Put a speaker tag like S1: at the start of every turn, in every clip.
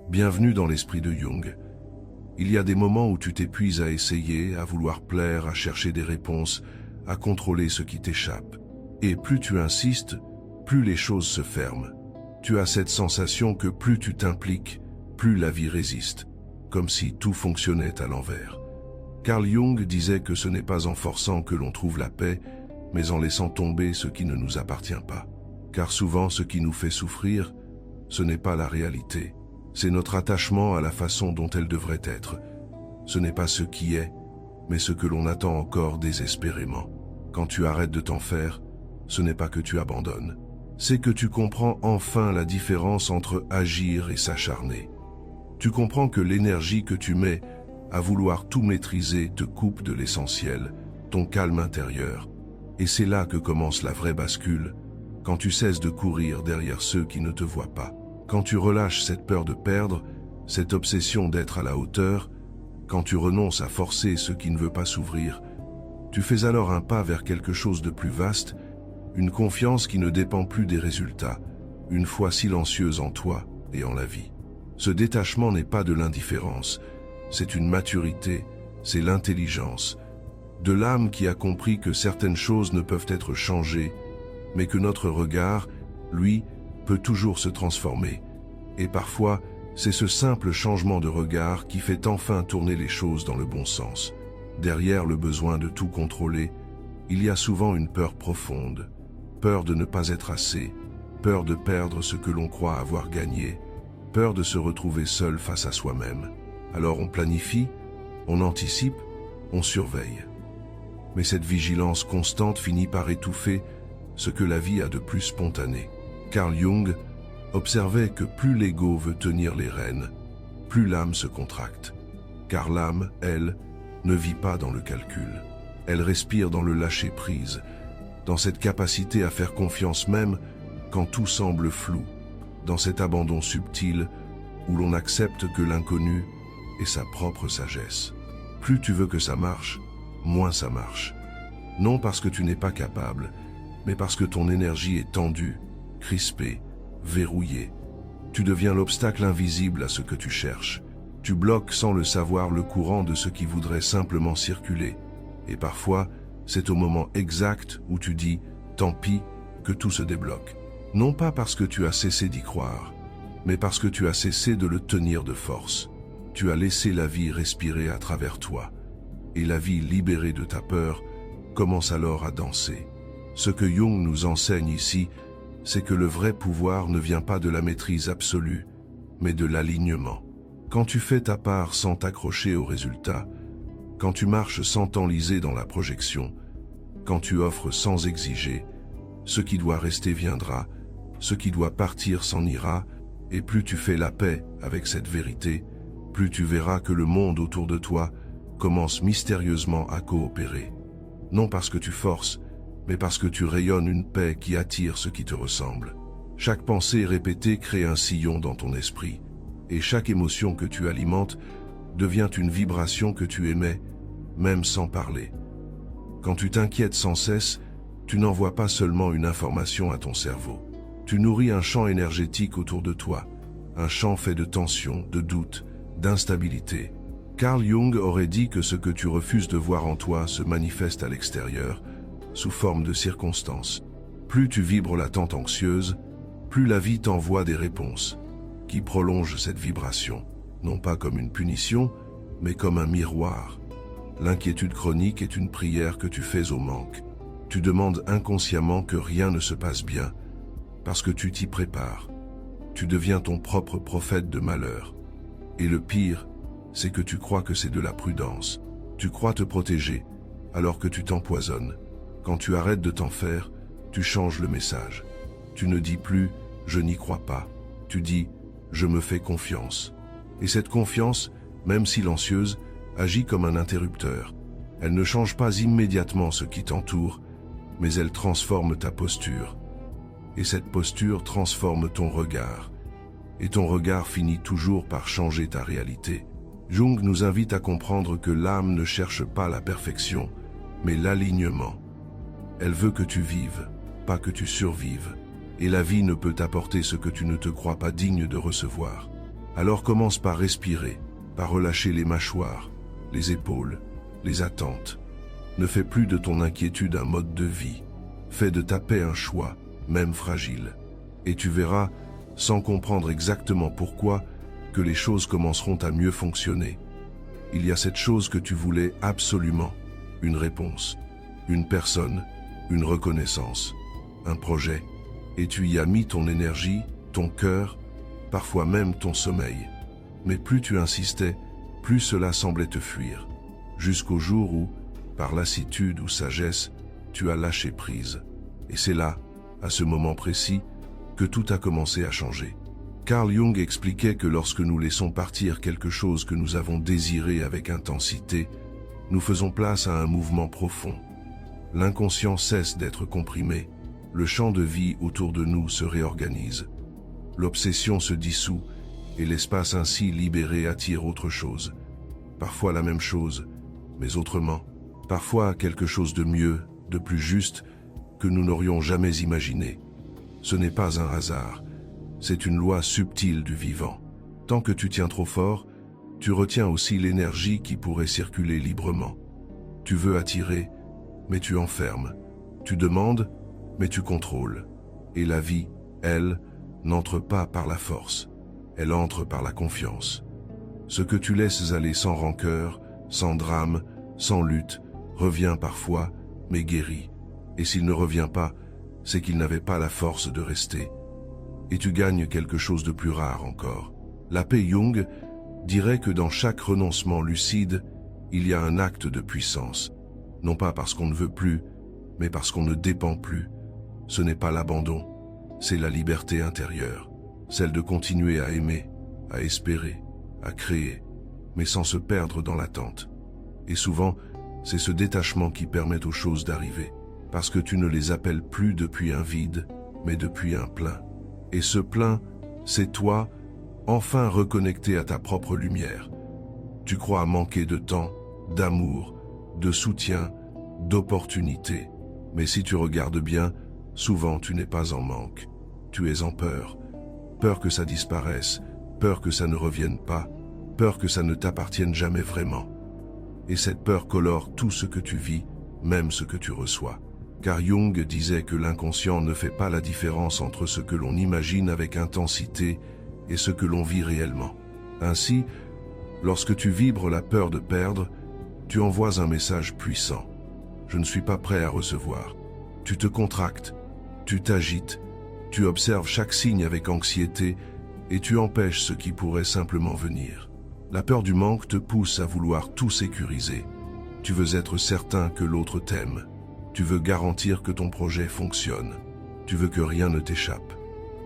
S1: Bienvenue dans l'esprit de Jung. Il y a des moments où tu t'épuises à essayer, à vouloir plaire, à chercher des réponses, à contrôler ce qui t'échappe. Et plus tu insistes, plus les choses se ferment. Tu as cette sensation que plus tu t'impliques, plus la vie résiste, comme si tout fonctionnait à l'envers. Carl Jung disait que ce n'est pas en forçant que l'on trouve la paix, mais en laissant tomber ce qui ne nous appartient pas. Car souvent ce qui nous fait souffrir, ce n'est pas la réalité. C'est notre attachement à la façon dont elle devrait être. Ce n'est pas ce qui est, mais ce que l'on attend encore désespérément. Quand tu arrêtes de t'en faire, ce n'est pas que tu abandonnes. C'est que tu comprends enfin la différence entre agir et s'acharner. Tu comprends que l'énergie que tu mets à vouloir tout maîtriser te coupe de l'essentiel, ton calme intérieur. Et c'est là que commence la vraie bascule, quand tu cesses de courir derrière ceux qui ne te voient pas. Quand tu relâches cette peur de perdre, cette obsession d'être à la hauteur, quand tu renonces à forcer ce qui ne veut pas s'ouvrir, tu fais alors un pas vers quelque chose de plus vaste, une confiance qui ne dépend plus des résultats, une foi silencieuse en toi et en la vie. Ce détachement n'est pas de l'indifférence, c'est une maturité, c'est l'intelligence, de l'âme qui a compris que certaines choses ne peuvent être changées, mais que notre regard, lui, peut toujours se transformer. Et parfois, c'est ce simple changement de regard qui fait enfin tourner les choses dans le bon sens. Derrière le besoin de tout contrôler, il y a souvent une peur profonde. Peur de ne pas être assez, peur de perdre ce que l'on croit avoir gagné, peur de se retrouver seul face à soi-même. Alors on planifie, on anticipe, on surveille. Mais cette vigilance constante finit par étouffer ce que la vie a de plus spontané. Carl Jung observait que plus l'ego veut tenir les rênes, plus l'âme se contracte. Car l'âme, elle, ne vit pas dans le calcul. Elle respire dans le lâcher-prise, dans cette capacité à faire confiance même quand tout semble flou, dans cet abandon subtil où l'on accepte que l'inconnu est sa propre sagesse. Plus tu veux que ça marche, moins ça marche. Non parce que tu n'es pas capable, mais parce que ton énergie est tendue, crispée, verrouillée. Tu deviens l'obstacle invisible à ce que tu cherches. Tu bloques sans le savoir le courant de ce qui voudrait simplement circuler. Et parfois, c'est au moment exact où tu dis « tant pis » que tout se débloque. Non pas parce que tu as cessé d'y croire, mais parce que tu as cessé de le tenir de force. Tu as laissé la vie respirer à travers toi. Et la vie libérée de ta peur commence alors à danser. Ce que Jung nous enseigne ici, c'est que le vrai pouvoir ne vient pas de la maîtrise absolue, mais de l'alignement. Quand tu fais ta part sans t'accrocher aux résultats, quand tu marches sans t'enliser dans la projection, quand tu offres sans exiger, ce qui doit rester viendra, ce qui doit partir s'en ira, et plus tu fais la paix avec cette vérité, plus tu verras que le monde autour de toi commence mystérieusement à coopérer. Non parce que tu forces, mais parce que tu rayonnes une paix qui attire ce qui te ressemble. Chaque pensée répétée crée un sillon dans ton esprit, et chaque émotion que tu alimentes devient une vibration que tu émets, même sans parler. Quand tu t'inquiètes sans cesse, tu n'envoies pas seulement une information à ton cerveau. Tu nourris un champ énergétique autour de toi, un champ fait de tension, de doute, d'instabilité. Carl Jung aurait dit que ce que tu refuses de voir en toi se manifeste à l'extérieur, sous forme de circonstances. Plus tu vibres l'attente anxieuse, plus la vie t'envoie des réponses, qui prolongent cette vibration, non pas comme une punition, mais comme un miroir. L'inquiétude chronique est une prière que tu fais au manque. Tu demandes inconsciemment que rien ne se passe bien, parce que tu t'y prépares. Tu deviens ton propre prophète de malheur. Et le pire, c'est que tu crois que c'est de la prudence. Tu crois te protéger, alors que tu t'empoisonnes. Quand tu arrêtes de t'en faire, tu changes le message. Tu ne dis plus « je n'y crois pas ». Tu dis « je me fais confiance ». Et cette confiance, même silencieuse, agit comme un interrupteur. Elle ne change pas immédiatement ce qui t'entoure, mais elle transforme ta posture. Et cette posture transforme ton regard. Et ton regard finit toujours par changer ta réalité. Jung nous invite à comprendre que l'âme ne cherche pas la perfection, mais l'alignement. Elle veut que tu vives, pas que tu survives. Et la vie ne peut t'apporter ce que tu ne te crois pas digne de recevoir. Alors commence par respirer, par relâcher les mâchoires, les épaules, les attentes. Ne fais plus de ton inquiétude un mode de vie. Fais de ta paix un choix, même fragile. Et tu verras, sans comprendre exactement pourquoi, que les choses commenceront à mieux fonctionner. Il y a cette chose que tu voulais absolument, une réponse, une personne, une reconnaissance, un projet, et tu y as mis ton énergie, ton cœur, parfois même ton sommeil. Mais plus tu insistais, plus cela semblait te fuir, jusqu'au jour où, par lassitude ou sagesse, tu as lâché prise. Et c'est là, à ce moment précis, que tout a commencé à changer. Carl Jung expliquait que lorsque nous laissons partir quelque chose que nous avons désiré avec intensité, nous faisons place à un mouvement profond. L'inconscient cesse d'être comprimé, le champ de vie autour de nous se réorganise. L'obsession se dissout et l'espace ainsi libéré attire autre chose. Parfois la même chose, mais autrement. Parfois quelque chose de mieux, de plus juste, que nous n'aurions jamais imaginé. Ce n'est pas un hasard, c'est une loi subtile du vivant. Tant que tu tiens trop fort, tu retiens aussi l'énergie qui pourrait circuler librement. Tu veux attirer, mais tu enfermes. Tu demandes, mais tu contrôles. Et la vie, elle, n'entre pas par la force. Elle entre par la confiance. Ce que tu laisses aller sans rancœur, sans drame, sans lutte, revient parfois, mais guérit. Et s'il ne revient pas, c'est qu'il n'avait pas la force de rester. Et tu gagnes quelque chose de plus rare encore. La paix Jung dirait que dans chaque renoncement lucide, il y a un acte de puissance. Non pas parce qu'on ne veut plus, mais parce qu'on ne dépend plus. Ce n'est pas l'abandon, c'est la liberté intérieure, celle de continuer à aimer, à espérer, à créer, mais sans se perdre dans l'attente. Et souvent, c'est ce détachement qui permet aux choses d'arriver, parce que tu ne les appelles plus depuis un vide, mais depuis un plein. Et ce plein, c'est toi, enfin reconnecté à ta propre lumière. Tu crois manquer de temps, d'amour, de soutien, d'opportunités. Mais si tu regardes bien, souvent tu n'es pas en manque. Tu es en peur. Peur que ça disparaisse, peur que ça ne revienne pas, peur que ça ne t'appartienne jamais vraiment. Et cette peur colore tout ce que tu vis, même ce que tu reçois. Car Jung disait que l'inconscient ne fait pas la différence entre ce que l'on imagine avec intensité et ce que l'on vit réellement. Ainsi, lorsque tu vibres la peur de perdre, tu envoies un message puissant. Je ne suis pas prêt à recevoir. Tu te contractes, tu t'agites, tu observes chaque signe avec anxiété et tu empêches ce qui pourrait simplement venir. La peur du manque te pousse à vouloir tout sécuriser. Tu veux être certain que l'autre t'aime. Tu veux garantir que ton projet fonctionne. Tu veux que rien ne t'échappe.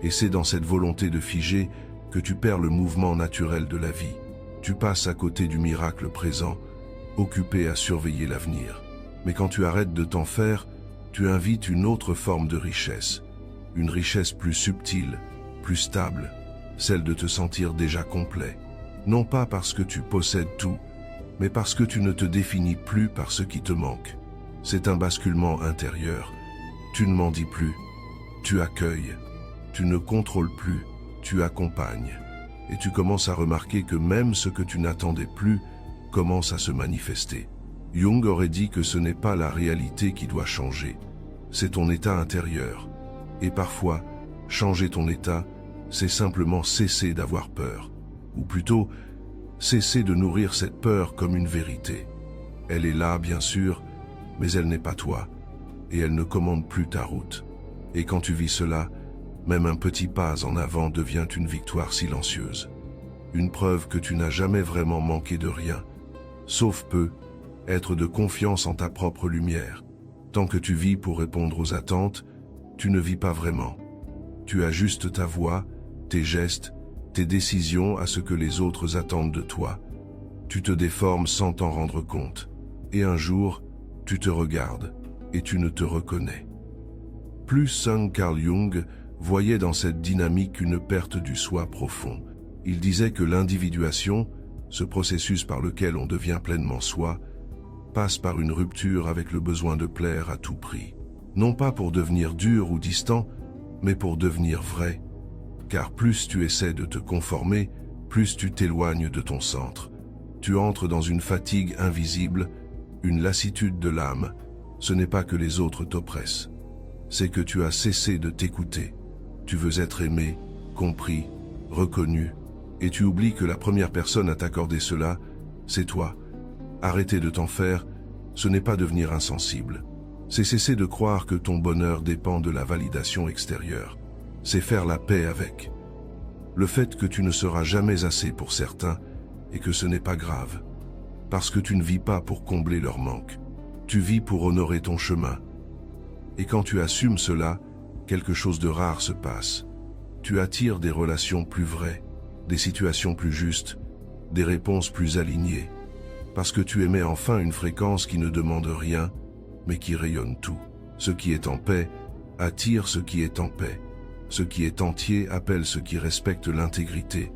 S1: Et c'est dans cette volonté de figer que tu perds le mouvement naturel de la vie. Tu passes à côté du miracle présent, occupé à surveiller l'avenir. Mais quand tu arrêtes de t'en faire, tu invites une autre forme de richesse. Une richesse plus subtile, plus stable, celle de te sentir déjà complet. Non pas parce que tu possèdes tout, mais parce que tu ne te définis plus par ce qui te manque. C'est un basculement intérieur. Tu ne m'en dis plus. Tu accueilles. Tu ne contrôles plus. Tu accompagnes. Et tu commences à remarquer que même ce que tu n'attendais plus commence à se manifester. Jung aurait dit que ce n'est pas la réalité qui doit changer. C'est ton état intérieur. Et parfois, changer ton état, c'est simplement cesser d'avoir peur. Ou plutôt, cesser de nourrir cette peur comme une vérité. Elle est là, bien sûr, mais elle n'est pas toi, et elle ne commande plus ta route. Et quand tu vis cela, même un petit pas en avant devient une victoire silencieuse. Une preuve que tu n'as jamais vraiment manqué de rien, sauf peu, être de confiance en ta propre lumière. Tant que tu vis pour répondre aux attentes, tu ne vis pas vraiment. Tu ajustes ta voix, tes gestes, tes décisions à ce que les autres attendent de toi. Tu te déformes sans t'en rendre compte. Et un jour, tu te regardes et tu ne te reconnais. Plus Sung Carl Jung voyait dans cette dynamique une perte du soi profond. Il disait que l'individuation, ce processus par lequel on devient pleinement soi, passe par une rupture avec le besoin de plaire à tout prix. Non pas pour devenir dur ou distant, mais pour devenir vrai. Car plus tu essaies de te conformer, plus tu t'éloignes de ton centre. Tu entres dans une fatigue invisible, une lassitude de l'âme. Ce n'est pas que les autres t'oppressent. C'est que tu as cessé de t'écouter. Tu veux être aimé, compris, reconnu, et tu oublies que la première personne à t'accorder cela, c'est toi. Arrêter de t'en faire, ce n'est pas devenir insensible. C'est cesser de croire que ton bonheur dépend de la validation extérieure. C'est faire la paix avec le fait que tu ne seras jamais assez pour certains et que ce n'est pas grave. Parce que tu ne vis pas pour combler leur manque. Tu vis pour honorer ton chemin. Et quand tu assumes cela, quelque chose de rare se passe. Tu attires des relations plus vraies, des situations plus justes, des réponses plus alignées. Parce que tu émets enfin une fréquence qui ne demande rien, mais qui rayonne tout. Ce qui est en paix attire ce qui est en paix. Ce qui est entier appelle ce qui respecte l'intégrité.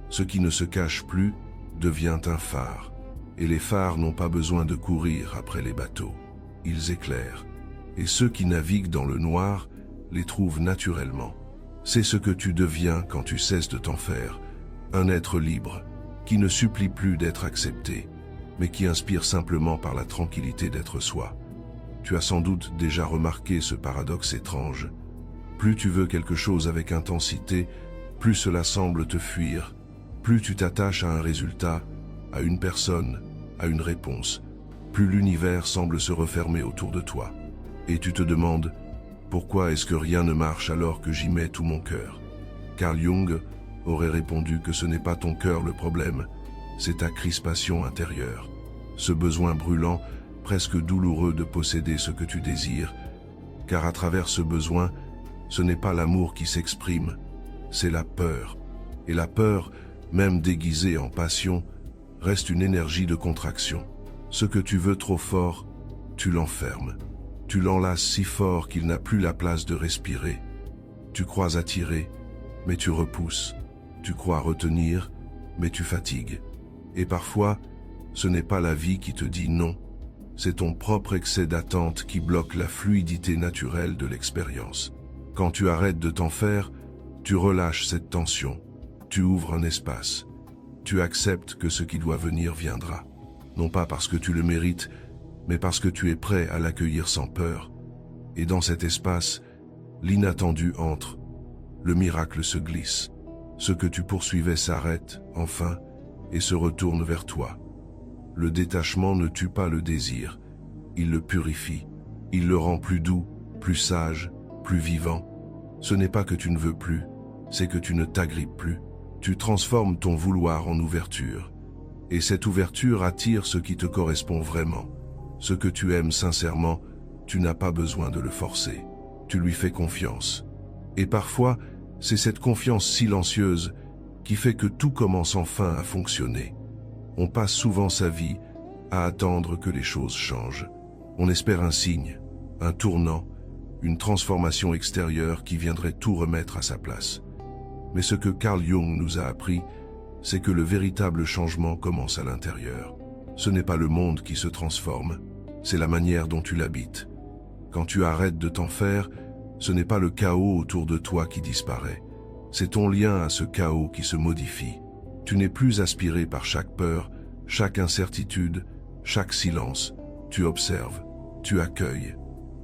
S1: Ce qui ne se cache plus devient un phare. Et les phares n'ont pas besoin de courir après les bateaux. Ils éclairent. Et ceux qui naviguent dans le noir les trouvent naturellement. C'est ce que tu deviens quand tu cesses de t'en faire. Un être libre, qui ne supplie plus d'être accepté, mais qui inspire simplement par la tranquillité d'être soi. Tu as sans doute déjà remarqué ce paradoxe étrange. Plus tu veux quelque chose avec intensité, plus cela semble te fuir. Plus tu t'attaches à un résultat, à une personne, à une réponse, plus l'univers semble se refermer autour de toi. Et tu te demandes, pourquoi est-ce que rien ne marche alors que j'y mets tout mon cœur? Carl Jung aurait répondu que ce n'est pas ton cœur le problème, c'est ta crispation intérieure. Ce besoin brûlant, presque douloureux de posséder ce que tu désires, car à travers ce besoin, ce n'est pas l'amour qui s'exprime, c'est la peur. Et la peur, même déguisée en passion, reste une énergie de contraction. Ce que tu veux trop fort, tu l'enfermes. Tu l'enlaces si fort qu'il n'a plus la place de respirer. Tu crois attirer, mais tu repousses. Tu crois retenir, mais tu fatigues. Et parfois, ce n'est pas la vie qui te dit non, c'est ton propre excès d'attente qui bloque la fluidité naturelle de l'expérience. Quand tu arrêtes de t'en faire, tu relâches cette tension, tu ouvres un espace, tu acceptes que ce qui doit venir viendra. Non pas parce que tu le mérites, mais parce que tu es prêt à l'accueillir sans peur. Et dans cet espace, l'inattendu entre, le miracle se glisse. Ce que tu poursuivais s'arrête, enfin, et se retourne vers toi. Le détachement ne tue pas le désir, il le purifie, il le rend plus doux, plus sage, plus vivant. Ce n'est pas que tu ne veux plus, c'est que tu ne t'agrippes plus. Tu transformes ton vouloir en ouverture. Et cette ouverture attire ce qui te correspond vraiment. Ce que tu aimes sincèrement, tu n'as pas besoin de le forcer. Tu lui fais confiance. Et parfois, c'est cette confiance silencieuse qui fait que tout commence enfin à fonctionner. On passe souvent sa vie à attendre que les choses changent. On espère un signe, un tournant, une transformation extérieure qui viendrait tout remettre à sa place. Mais ce que Carl Jung nous a appris, c'est que le véritable changement commence à l'intérieur. Ce n'est pas le monde qui se transforme, c'est la manière dont tu l'habites. Quand tu arrêtes de t'en faire, ce n'est pas le chaos autour de toi qui disparaît. C'est ton lien à ce chaos qui se modifie. Tu n'es plus aspiré par chaque peur, chaque incertitude, chaque silence. Tu observes, tu accueilles.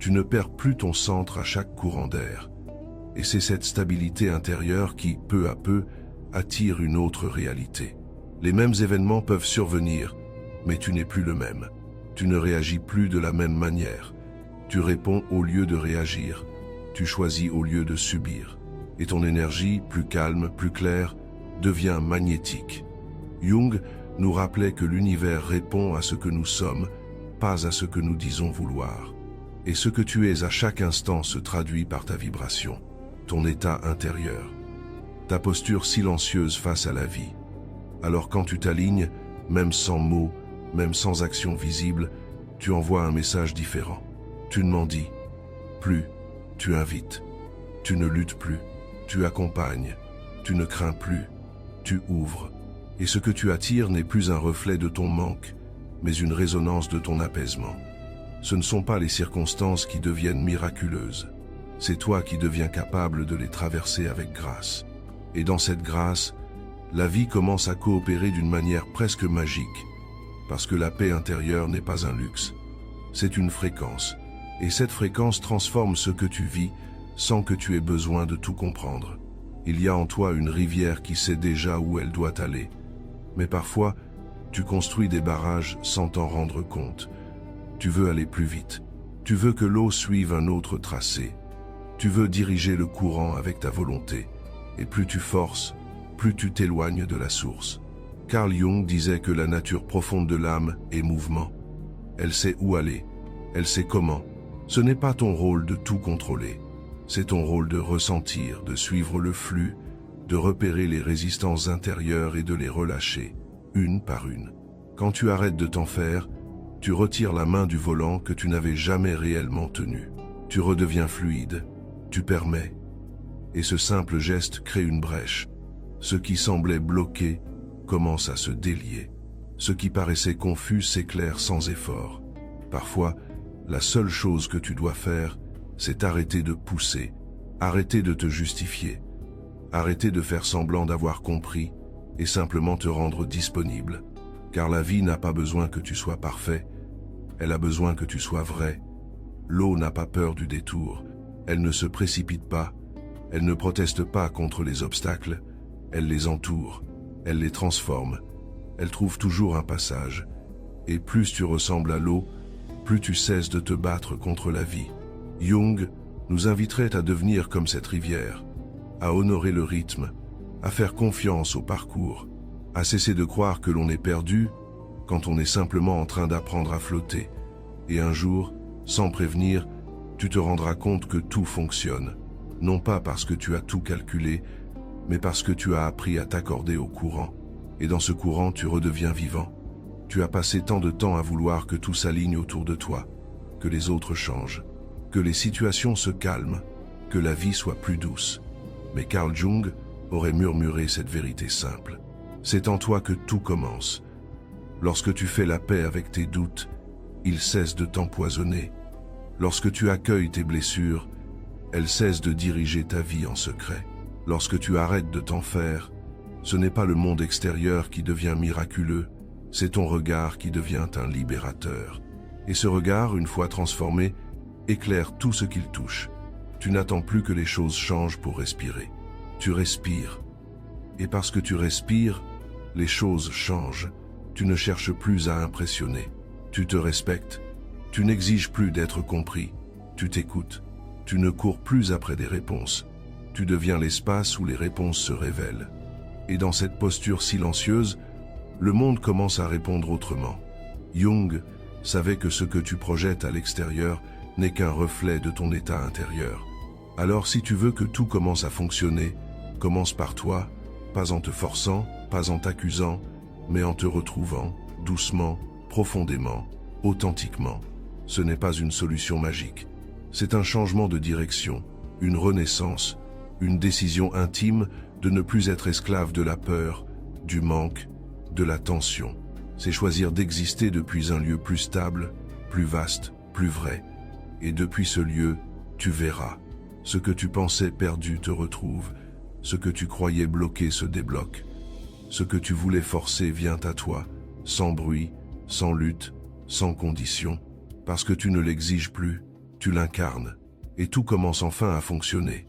S1: Tu ne perds plus ton centre à chaque courant d'air. Et c'est cette stabilité intérieure qui, peu à peu, attire une autre réalité. Les mêmes événements peuvent survenir, mais tu n'es plus le même. Tu ne réagis plus de la même manière. Tu réponds au lieu de réagir. Tu choisis au lieu de subir. Et ton énergie, plus calme, plus claire, devient magnétique. Jung nous rappelait que l'univers répond à ce que nous sommes, pas à ce que nous disons vouloir. Et ce que tu es à chaque instant se traduit par ta vibration, ton état intérieur, ta posture silencieuse face à la vie. Alors quand tu t'alignes, même sans mots, même sans action visible, tu envoies un message différent. Tu ne mendis plus, tu invites. Tu ne luttes plus, tu accompagnes. Tu ne crains plus, tu ouvres. Et ce que tu attires n'est plus un reflet de ton manque, mais une résonance de ton apaisement. Ce ne sont pas les circonstances qui deviennent miraculeuses. C'est toi qui deviens capable de les traverser avec grâce. Et dans cette grâce, la vie commence à coopérer d'une manière presque magique, parce que la paix intérieure n'est pas un luxe. C'est une fréquence, et cette fréquence transforme ce que tu vis sans que tu aies besoin de tout comprendre. Il y a en toi une rivière qui sait déjà où elle doit aller, mais parfois, tu construis des barrages sans t'en rendre compte. Tu veux aller plus vite, tu veux que l'eau suive un autre tracé, tu veux diriger le courant avec ta volonté, et plus tu forces, plus tu t'éloignes de la source. Carl Jung disait que la nature profonde de l'âme est mouvement. Elle sait où aller, elle sait comment. Ce n'est pas ton rôle de tout contrôler. C'est ton rôle de ressentir, de suivre le flux, de repérer les résistances intérieures et de les relâcher, une par une. Quand tu arrêtes de t'en faire, tu retires la main du volant que tu n'avais jamais réellement tenu. Tu redeviens fluide, tu permets. Et ce simple geste crée une brèche. Ce qui semblait bloqué commence à se délier. Ce qui paraissait confus s'éclaire sans effort. Parfois, la seule chose que tu dois faire, c'est arrêter de pousser, arrêter de te justifier, arrêter de faire semblant d'avoir compris et simplement te rendre disponible. Car la vie n'a pas besoin que tu sois parfait, elle a besoin que tu sois vrai. L'eau n'a pas peur du détour, elle ne se précipite pas, elle ne proteste pas contre les obstacles, elle les entoure, elle les transforme, elle trouve toujours un passage. Et plus tu ressembles à l'eau, plus tu cesses de te battre contre la vie. Jung nous inviterait à devenir comme cette rivière, à honorer le rythme, à faire confiance au parcours, à cesser de croire que l'on est perdu quand on est simplement en train d'apprendre à flotter. Et un jour, sans prévenir, tu te rendras compte que tout fonctionne, non pas parce que tu as tout calculé, mais parce que tu as appris à t'accorder au courant. Et dans ce courant, tu redeviens vivant. Tu as passé tant de temps à vouloir que tout s'aligne autour de toi, que les autres changent, que les situations se calment, que la vie soit plus douce. Mais Carl Jung aurait murmuré cette vérité simple. C'est en toi que tout commence. Lorsque tu fais la paix avec tes doutes, ils cessent de t'empoisonner. Lorsque tu accueilles tes blessures, elles cessent de diriger ta vie en secret. Lorsque tu arrêtes de t'en faire, ce n'est pas le monde extérieur qui devient miraculeux, c'est ton regard qui devient un libérateur. Et ce regard, une fois transformé, éclaire tout ce qu'il touche. Tu n'attends plus que les choses changent pour respirer. Tu respires. Et parce que tu respires, les choses changent. Tu ne cherches plus à impressionner. Tu te respectes. Tu n'exiges plus d'être compris. Tu t'écoutes. Tu ne cours plus après des réponses. Tu deviens l'espace où les réponses se révèlent. Et dans cette posture silencieuse, le monde commence à répondre autrement. Jung savait que ce que tu projettes à l'extérieur n'est qu'un reflet de ton état intérieur. Alors si tu veux que tout commence à fonctionner, commence par toi, pas en te forçant, pas en t'accusant, mais en te retrouvant, doucement, profondément, authentiquement. Ce n'est pas une solution magique. C'est un changement de direction, une renaissance, une décision intime de ne plus être esclave de la peur, du manque, de la tension. C'est choisir d'exister depuis un lieu plus stable, plus vaste, plus vrai. Et depuis ce lieu, tu verras. Ce que tu pensais perdu te retrouve. Ce que tu croyais bloqué se débloque. Ce que tu voulais forcer vient à toi, sans bruit, sans lutte, sans condition. Parce que tu ne l'exiges plus, tu l'incarnes. Et tout commence enfin à fonctionner.